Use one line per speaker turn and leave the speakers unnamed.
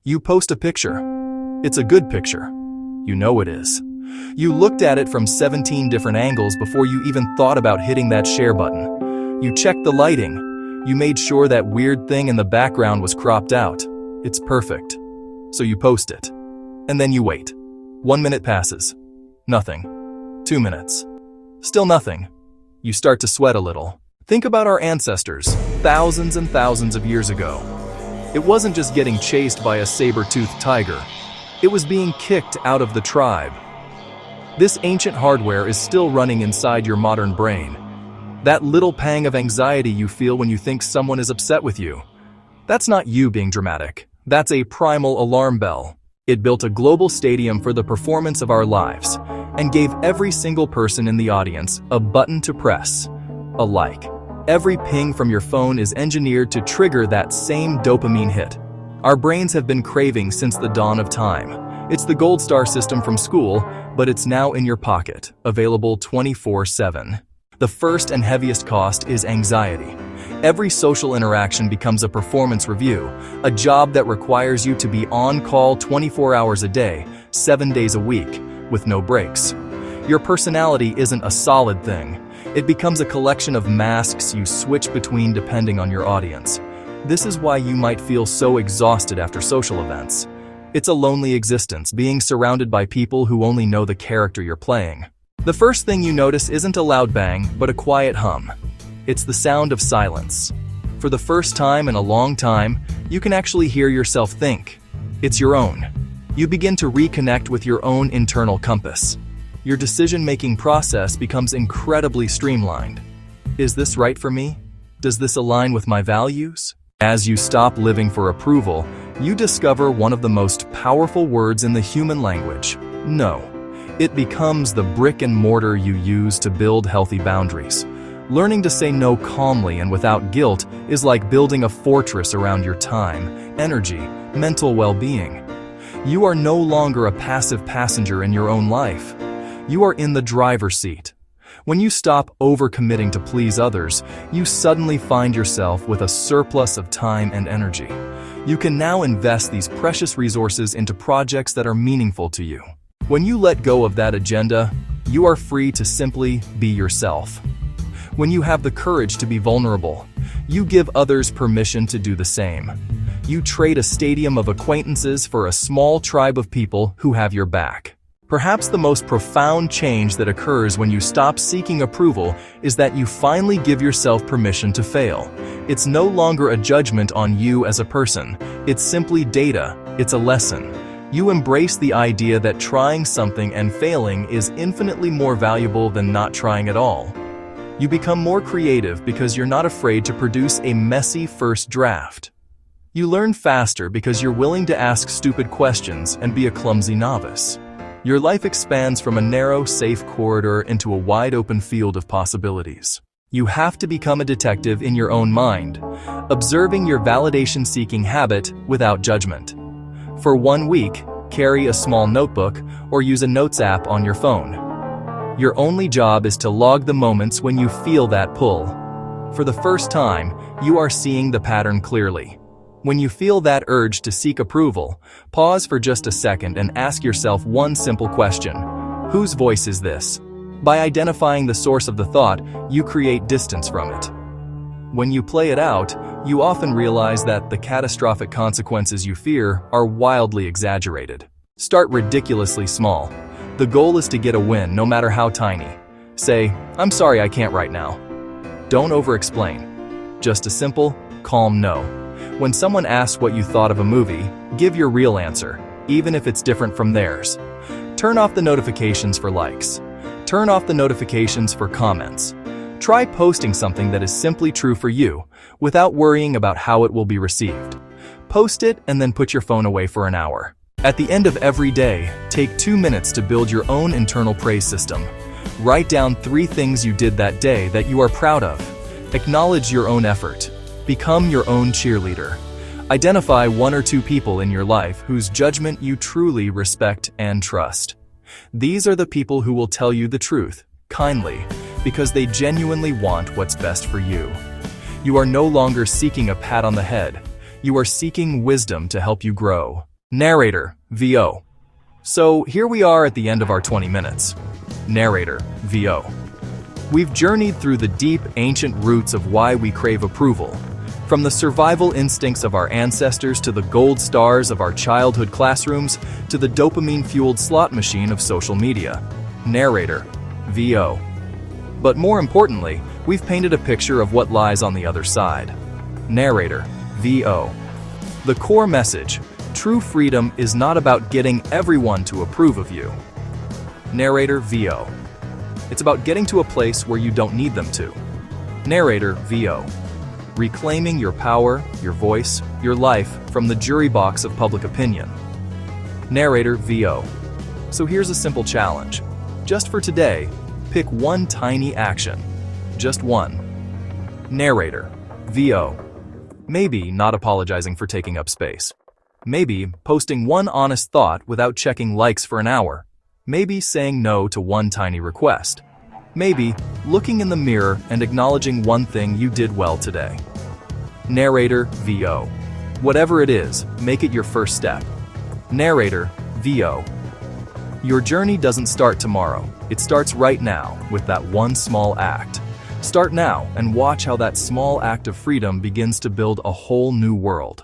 You post a picture. It's a good picture. You know it is. You looked at it from 17 different angles before you even thought about hitting that share button. You checked the lighting. You made sure that weird thing in the background was cropped out. It's perfect. So you post it. And then you wait. 1 minute passes. Nothing. 2 minutes. Still nothing. You start to sweat a little. Think about our ancestors, thousands and thousands of years ago. It wasn't just getting chased by a saber-toothed tiger. It was being kicked out of the tribe. This ancient hardware is still running inside your modern brain. That little pang of anxiety you feel when you think someone is upset with you. That's not you being dramatic. That's a primal alarm bell. It built a global stadium for the performance of our lives and gave every single person in the audience a button to press, a like. Every ping from your phone is engineered to trigger that same dopamine hit. Our brains have been craving since the dawn of time. It's the gold star system from school, but it's now in your pocket, available 24/7. The first and heaviest cost is anxiety. Every social interaction becomes a performance review, a job that requires you to be on call 24 hours a day, 7 days a week, with no breaks. Your personality isn't a solid thing. It becomes a collection of masks you switch between depending on your audience. This is why you might feel so exhausted after social events. It's a lonely existence, being surrounded by people who only know the character you're playing. The first thing you notice isn't a loud bang, but a quiet hum. It's the sound of silence. For the first time in a long time, you can actually hear yourself think. It's your own. You begin to reconnect with your own internal compass. Your decision-making process becomes incredibly streamlined. Is this right for me? Does this align with my values? As you stop living for approval, you discover one of the most powerful words in the human language: no. It becomes the brick and mortar you use to build healthy boundaries. Learning to say no calmly and without guilt is like building a fortress around your time, energy, mental well-being. You are no longer a passive passenger in your own life. You are in the driver's seat. When you stop overcommitting to please others, you suddenly find yourself with a surplus of time and energy. You can now invest these precious resources into projects that are meaningful to you. When you let go of that agenda, you are free to simply be yourself. When you have the courage to be vulnerable, you give others permission to do the same. You trade a stadium of acquaintances for a small tribe of people who have your back. Perhaps the most profound change that occurs when you stop seeking approval is that you finally give yourself permission to fail. It's no longer a judgment on you as a person. It's simply data. It's a lesson. You embrace the idea that trying something and failing is infinitely more valuable than not trying at all. You become more creative because you're not afraid to produce a messy first draft. You learn faster because you're willing to ask stupid questions and be a clumsy novice. Your life expands from a narrow, safe corridor into a wide-open field of possibilities. You have to become a detective in your own mind, observing your validation-seeking habit without judgment. For 1 week, carry a small notebook or use a notes app on your phone. Your only job is to log the moments when you feel that pull. For the first time, you are seeing the pattern clearly. When you feel that urge to seek approval, pause for just a second and ask yourself one simple question: whose voice is this? By identifying the source of the thought, you create distance from it. When you play it out, you often realize that the catastrophic consequences you fear are wildly exaggerated. Start ridiculously small. The goal is to get a win, no matter how tiny. Say, "I'm sorry I can't right now." Don't over-explain. Just a simple, calm no. When someone asks what you thought of a movie, give your real answer, even if it's different from theirs. Turn off the notifications for likes. Turn off the notifications for comments. Try posting something that is simply true for you, without worrying about how it will be received. Post it and then put your phone away for an hour. At the end of every day, take 2 minutes to build your own internal praise system. Write down 3 things you did that day that you are proud of. Acknowledge your own effort. Become your own cheerleader. Identify 1 or 2 people in your life whose judgment you truly respect and trust. These are the people who will tell you the truth, kindly, because they genuinely want what's best for you. You are no longer seeking a pat on the head. You are seeking wisdom to help you grow. Narrator, VO. So here we are at the end of our 20 minutes. Narrator, VO. We've journeyed through the deep, ancient roots of why we crave approval. From the survival instincts of our ancestors to the gold stars of our childhood classrooms to the dopamine-fueled slot machine of social media. Narrator, VO. But more importantly, we've painted a picture of what lies on the other side. Narrator, VO. The core message: true freedom is not about getting everyone to approve of you. Narrator, VO. It's about getting to a place where you don't need them to. Narrator, VO. Reclaiming your power, your voice, your life from the jury box of public opinion. Narrator, VO. So here's a simple challenge. Just for today, pick one tiny action. Just one. Narrator, VO. Maybe not apologizing for taking up space. Maybe posting one honest thought without checking likes for an hour. Maybe saying no to one tiny request. Maybe looking in the mirror and acknowledging one thing you did well today. Narrator, VO. Whatever it is, make it your first step. Narrator, VO. Your journey doesn't start tomorrow. It starts right now with that one small act. Start now and watch how that small act of freedom begins to build a whole new world.